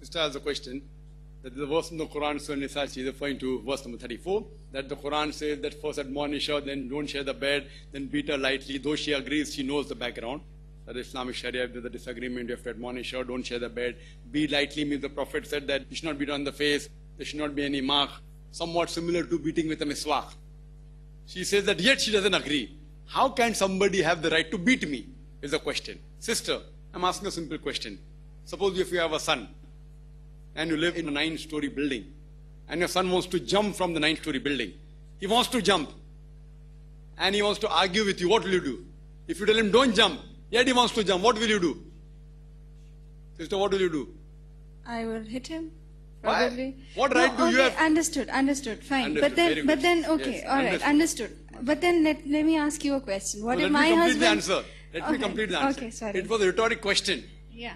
Sister has a question. That the verse in the Quran, Surah Nisa, she is referring to verse number 34. That the Quran says that first admonish her, then don't share the bed, then beat her lightly. Though she agrees, she knows the background. That Islamic Sharia, if there's a disagreement, you have to admonish her, don't share the bed. Beat lightly means the Prophet said that you should not beat on the face, there should not be any mark. Somewhat similar to beating with a miswak. She says that yet she doesn't agree. How can somebody have the right to beat me? Is the question. Sister, I'm asking a simple question. Suppose if you have a son, and you live in a 9-story building, and your son wants to jump from the 9-story building. He wants to jump, and he wants to argue with you. What will you do? If you tell him, don't jump, yet he wants to jump, what will you do? Sister, what will you do? I will hit him, probably. Why? What right do you have? Understood, fine. Understood, but then, okay, yes, alright, understood. But then let me ask you a question. What if my husband... Let me complete the answer. Okay, sorry. It was a rhetoric question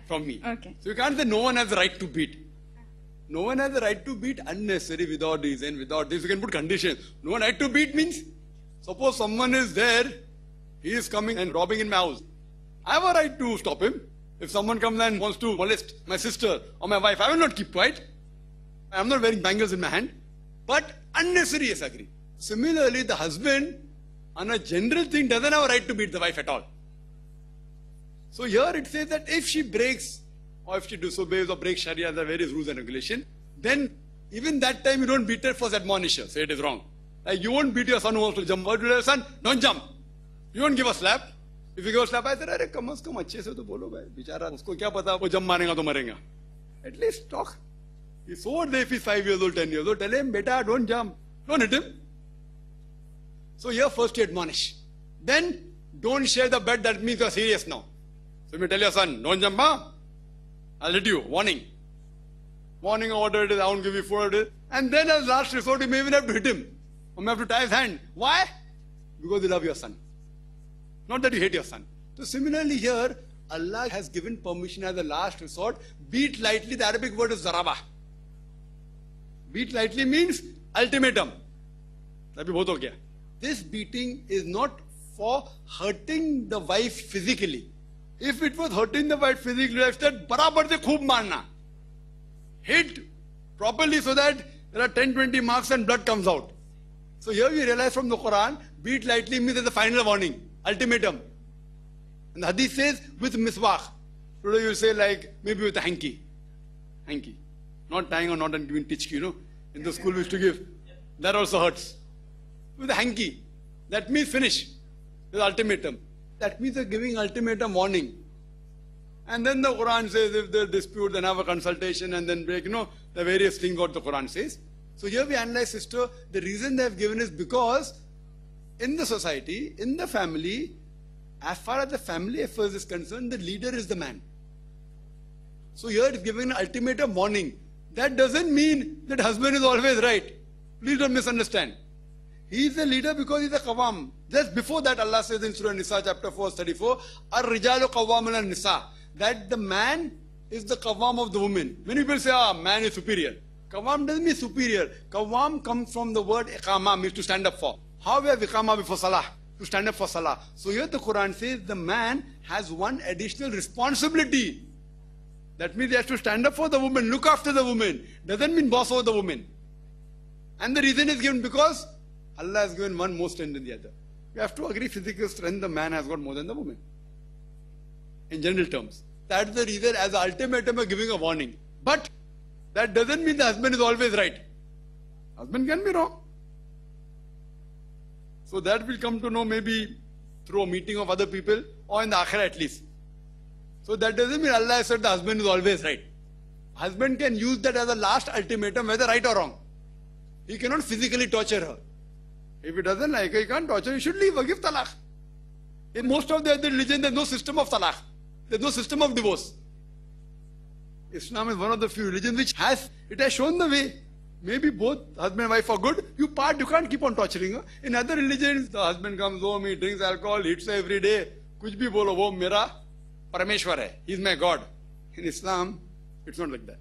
from me. Okay. So you can't say no one has the right to beat. No one has the right to beat unnecessary, without reason, without this. You can put conditions. No one right to beat means, suppose someone is there, he is coming and robbing in my house. I have a right to stop him. If someone comes and wants to molest my sister or my wife, I will not keep quiet. I am not wearing bangles in my hand. But unnecessary, yes, agree. Similarly, the husband, on a general thing, doesn't have a right to beat the wife at all. So here it says that if she breaks, or if she disobeys or breaks Sharia, there are various rules and regulations, then even that time you don't beat her, first admonish her, say it is wrong. Like you won't beat your son who wants to jump. What do you tell your son? Don't jump. You won't give a slap. If you give a slap, I said, "Arey, kam se kam अच्छे से तो बोलो भाई, बेचारा उसको क्या पता वो जंप मारेगा तो मरेगा." At least talk. He's so old if he's 5 years old, 10 years old. Tell him, beta, don't jump. Don't hit him. So here first you admonish. Then don't share the bed. That means you're serious now. So you tell your son, don't jump, huh? I'll hit you. Warning. Warning order it is, I won't give you food. And then as last resort, you may even have to hit him. Or may have to tie his hand. Why? Because you love your son. Not that you hate your son. So similarly here, Allah has given permission as a last resort. Beat lightly, the Arabic word is zaraba. Beat lightly means ultimatum. This beating is not for hurting the wife physically. If it was hurting the wife physically, I said, barabar se khoob marna. Hit properly so that there are 10-20 marks and blood comes out. So here we realize from the Quran, beat lightly means there's a final warning, ultimatum. And the hadith says, with miswak. Today you say like, maybe with a hanky. Hanky. Not tying or not and giving tichki, you know. In the school we used to give. That also hurts. With a hanky. That means finish. There's ultimatum. That means they're giving ultimatum warning. And then the Quran says if there's dispute, then have a consultation and then break, you know, the various things what the Quran says. So here we analyze, sister, the reason they have given is because in the society, in the family, as far as the family affairs is concerned, the leader is the man. So here it is giving an ultimatum warning. That doesn't mean that husband is always right. Please don't misunderstand. He is the leader because he is a qawwam. Just before that, Allah says in Surah Nisa chapter 4, 34, Ar-rijalu qawwamun al-nisa. That the man is the qawwam of the woman. Many people say, man is superior. Qawwam doesn't mean superior. Qawwam comes from the word iqama, means to stand up for. How we have iqama before salah? To stand up for salah. So here the Quran says the man has one additional responsibility. That means he has to stand up for the woman, look after the woman. Doesn't mean boss over the woman. And the reason is given because Allah has given one more strength than the other. You have to agree, physical strength, the man has got more than the woman. In general terms. That's the reason as an ultimatum of giving a warning. But that doesn't mean the husband is always right. Husband can be wrong. So that will come to know maybe through a meeting of other people or in the akhirah at least. So that doesn't mean Allah has said the husband is always right. Husband can use that as a last ultimatum, whether right or wrong. He cannot physically torture her. If he doesn't like her, he can't torture her, he should leave her, give talaq. In most of the other religions, there's no system of talaq. There's no system of divorce. Islam is one of the few religions which has shown the way. Maybe both husband and wife are good. You part, you can't keep on torturing her. In other religions, the husband comes home, he drinks alcohol, eats her every day. Kuch bhi bolo, wo mera Parameshwar hai. He's my God. In Islam, it's not like that.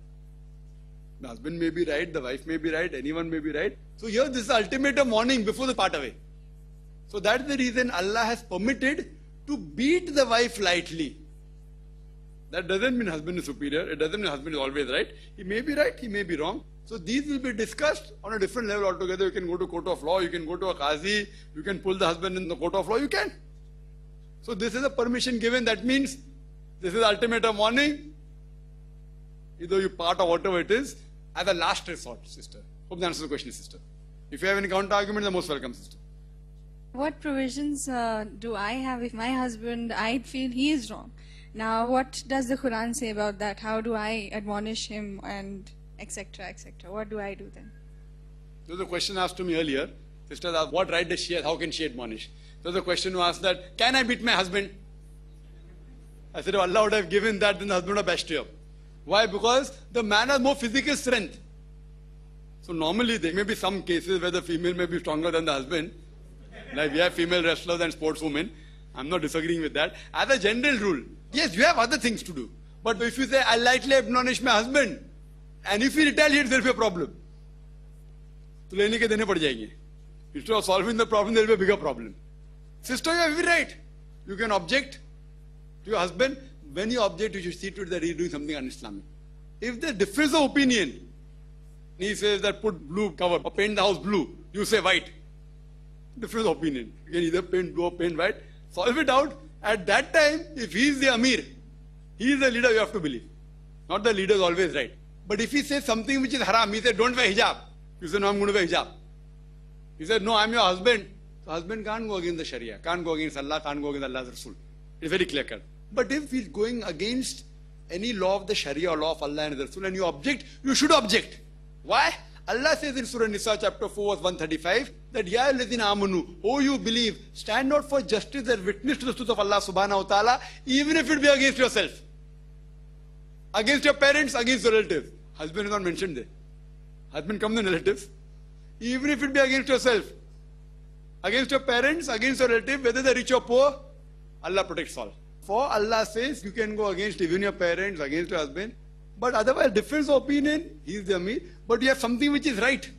The husband may be right, the wife may be right, anyone may be right. So here this is the ultimatum warning before they part away. So that's the reason Allah has permitted to beat the wife lightly. That doesn't mean husband is superior. It doesn't mean husband is always right. He may be right, he may be wrong. So these will be discussed on a different level altogether. You can go to court of law, you can go to a qazi, you can pull the husband in the court of law, you can. So this is a permission given. That means this is ultimatum warning. Either you part or whatever it is, as a last resort, sister. Hope that answers the question, sister. If you have any counter argument, the most welcome, sister. What provisions do I have if my husband, I feel he is wrong? Now, what does the Quran say about that? How do I admonish him and etc., etc.? What do I do then? There was a question asked to me earlier. Sisters asked, what right does she have? How can she admonish? There was a question who asked that, can I beat my husband? I said, if Allah would have given that, then the husband would have bashed you up. Why? Because the man has more physical strength. So normally there may be some cases where the female may be stronger than the husband. Like we have female wrestlers and sportswomen. I'm not disagreeing with that. As a general rule, yes, you have other things to do. But if you say, I lightly admonish my husband, and if he retaliates, there will be a problem. So lene ke dene pad jayenge. Instead of solving the problem, there will be a bigger problem. Sister, you have every right. You can object to your husband. When you object, you should see to it that he is doing something un-Islamic. If there's difference of opinion, he says that put blue cover or paint the house blue, you say white. Difference of opinion. You can either paint blue or paint white. Solve it out. At that time, if he is the Amir, he is the leader, you have to believe. Not the leader is always right. But if he says something which is haram, he said, don't wear hijab. You say, no, I'm going to wear hijab. He said, no, I'm your husband. So husband can't go against the Sharia, can't go against Allah, can't go against Allah's Rasul. It's very clear cut. But if he's going against any law of the Sharia or law of Allah and the Rasul and you object, you should object. Why? Allah says in Surah Nisa chapter 4 verse 135 that Ya alladhina amanu, oh you believe, stand out for justice and witness to the truth of Allah subhanahu wa ta'ala, even if it be against yourself. Against your parents, against your relatives. Husband is not mentioned there. Husband comes in relatives. Even if it be against yourself. Against your parents, against your relative, whether they're rich or poor, Allah protects all. For Allah says you can go against even your parents, against your husband. But otherwise, difference of opinion, he is the Amir. But you have something which is right.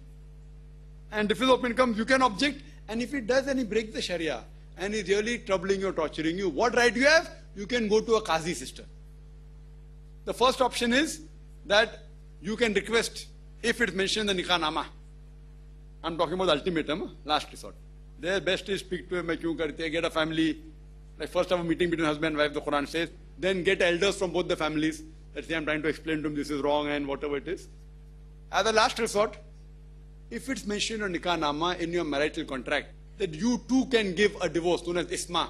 And difference of opinion comes, you can object. And if he does and he breaks the Sharia, and he's really troubling you, torturing you, what right you have? You can go to a Qazi, sister. The first option is that you can request, if it's mentioned in the Nikah Nama. I'm talking about the ultimatum, last resort. Their best is speak to him, get a family. Like first have a meeting between husband and wife, the Quran says. Then get elders from both the families. Let's say I'm trying to explain to him this is wrong and whatever it is. As a last resort, if it's mentioned on Nikah Nama in your marital contract, that you too can give a divorce, known as Isma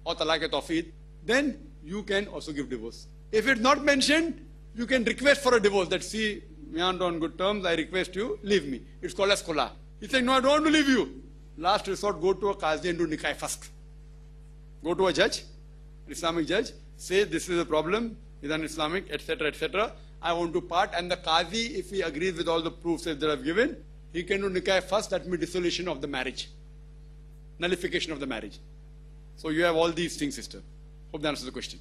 or Talaq-e-Tawfiq, then you can also give divorce. If it's not mentioned, you can request for a divorce. That see, we aren't on good terms, I request you, leave me. It's called as Khula. He's saying, no, I don't want to leave you. Last resort, go to a Qazi and do Nikah first. Go to a judge, Islamic judge, say this is a problem, is un-Islamic, etc., etc. I want to part, and the Qazi, if he agrees with all the proofs that I've given, he can do Nikah first, that means dissolution of the marriage. Nullification of the marriage. So you have all these things, sister. Hope that answers the question.